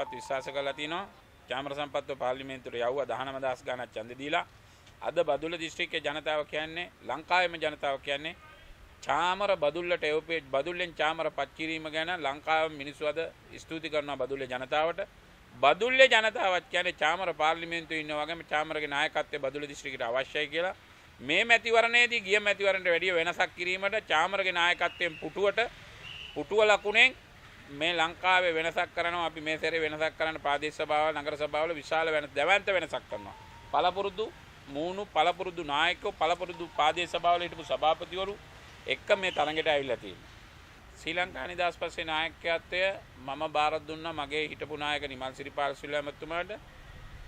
සම්පත් විශ්වාස කරලා තිනවා. චාමර සම්පත්ව පාර්ලිමේන්තුවට යවුවා 19000 ගණන් ඡන්ද දීලා. අද බදුල්ල දිස්ත්‍රික්කයේ ජනතාව කියන්නේ ලංකාවේම ජනතාව කියන්නේ චාමර බදුල්ලට එවපේ බදුල්ලෙන් චාමර පත් කිරීම ගැන ලංකාවේ මිනිස්සු අද ස්තුති කරනවා බදුල්ලේ ජනතාවට. බදුල්ලේ ජනතාවත් කියන්නේ චාමර පාර්ලිමේන්තුවේ ඉන්න වගේම චාමරගේ නායකත්වය බදුල්ල දිස්ත්‍රික්කයට අවශ්‍යයි කියලා. මේ මැතිවරණයේදී ගිය මැතිවරණයට වැඩිය වෙනසක් කිරීමට චාමරගේ නායකත්වයෙන් පුටුව ලකුණෙන් මේ ලංකාවේ වෙනසක් කරනවා. අපි මේ සැරේ වෙනසක් කරන්න ප්‍රාදේශ සභාවල නගර සභාවල විශාල දැවැන්ත වෙනසක් කරනවා. පළපුරුදු නායකයෝ පළපුරුදු ප්‍රාදේශ සභාවල හිටපු සභාපතිවරු එක්ක මේ තරඟයට ඇවිල්ලා තියෙනවා. ශ්‍රී ලංකා නිදහස් පස්සේ නායකත්වය මම බාර දුන්නා මගේ හිටපු නායක නිමල් සිරිපාල සිල්වා මැතිතුමාට.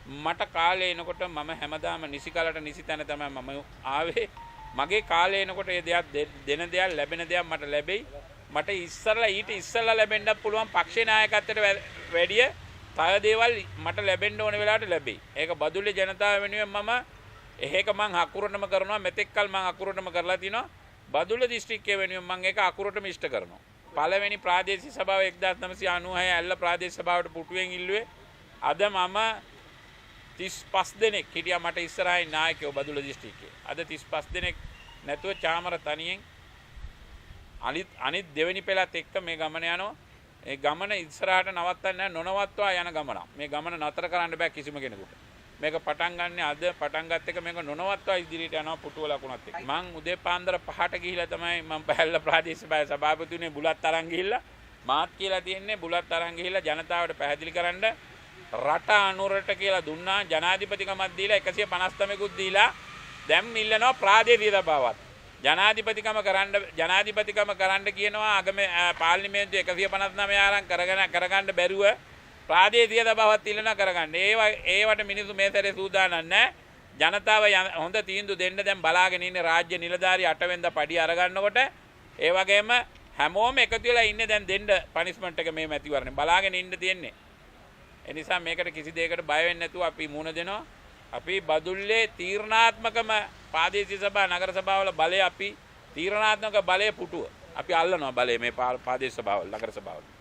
මට කාලේ එනකොට මම හැමදාම නිසි කාලට නිසි තැන තමයි මම ආවේ. මගේ කාලේ එනකොට ඒ දෙයක් දෙන දෙයක් ලැබෙන දෙයක් මට ලැබෙයි. මට ඊට ඉස්සරලා ලැබෙන්නත් පුළුවන් පක්ෂේ නායකත්වයට වැඩිය තව දේවල් මට ලැබෙන්න ඕන වෙලාවට ලැබෙයි. ඒක බදුල්ලේ ජනතාව වෙනුවෙන් මම එහෙක මං අකුරටම කරනවා. මෙතෙක්කල් මං අකුරටම කරලා තිනවා. බදුල්ල දිස්ත්‍රික්කයේ වෙනුවෙන් මම ඒක අකුරටම ඉෂ්ට කරනවා. පළවෙනි ප්‍රාදේශීය සභාව 1996 ඇල්ල ප්‍රාදේශ සභාවට පුටුවෙන් ඉල්ලුවේ. අද මම 35 දෙනෙක් හිටියා මට ඉස්සරහින් නායකයෝ බදුල්ල දිස්ත්‍රික්කයේ. අද 35 දෙනෙක් නැතුව චාමර තනියෙන් අනිත් දෙවෙනි පෙළත් එක්ක මේ ගමන යනවා. ඒ ගමන ඉස්සරහට නවත්තන්න නොනවත්වා යන ගමන. මේ ගමන නතර කරන්න බෑ කිසිම කෙනෙකුට. මේක පටන් ගන්න අද පටන් ගත්ත එක මේක නොනවත්වා ඉදිරියට යනවා පුටුව ලකුණත් එක්ක. මං උදේ පාන්දර 5ට ගිහිලා තමයි මම බැහැල්ල ප්‍රාදේශ සභාවේ සභාපතිතුනේ බුලත් අරන් ගිහිල්ලා මාත් කියලා තියෙන්නේ බුලත් අරන් ගිහිල්ලා ජනතාවට පැහැදිලි කරන්න රට අනුරට කියලා දුන්නා. ජනාධිපතිකමක් දීලා 159කුත් දීලා දැන් ඉල්ලනවා ප්‍රාදේශීය සභාවත්. ජනාධිපතිකම කරන්න කියනවා අගමේ පාර්ලිමේන්තුව 159 අරන් කරගන්න බැරුව ප්‍රාදේශීය සභාවත් ඉල්ලනවා කරගන්න. ඒවට මිනිස්සු මේ සැරේ සූදානම් නැහැ. ජනතාව හොඳ තීන්දුව දෙන්න දැන් බලාගෙන ඉන්නේ රාජ්‍ය නිලධාරී 8 වෙනිදා පඩි අරගන්නකොට. ඒ වගේම හැමෝම එකතු වෙලා ඉන්නේ දැන් දෙන්න පනිෂ්මන්ට් එක මේ මැතිවරණේ බලාගෙන ඉන්න තියෙන්නේ. ඒ නිසා මේකට කිසි දෙයකට බය වෙන්නේ නැතුව අපි මුණ දෙනවා. අපි බදුල්ලේ තීරණාත්මකම ප්‍රාදේශීය සභා නගර සභාවල බලය අපි තීරණාත්මක බලය පුටුව අපි අල්ලනවා බලය මේ ප්‍රාදේශ සභාවල නගර සභාවල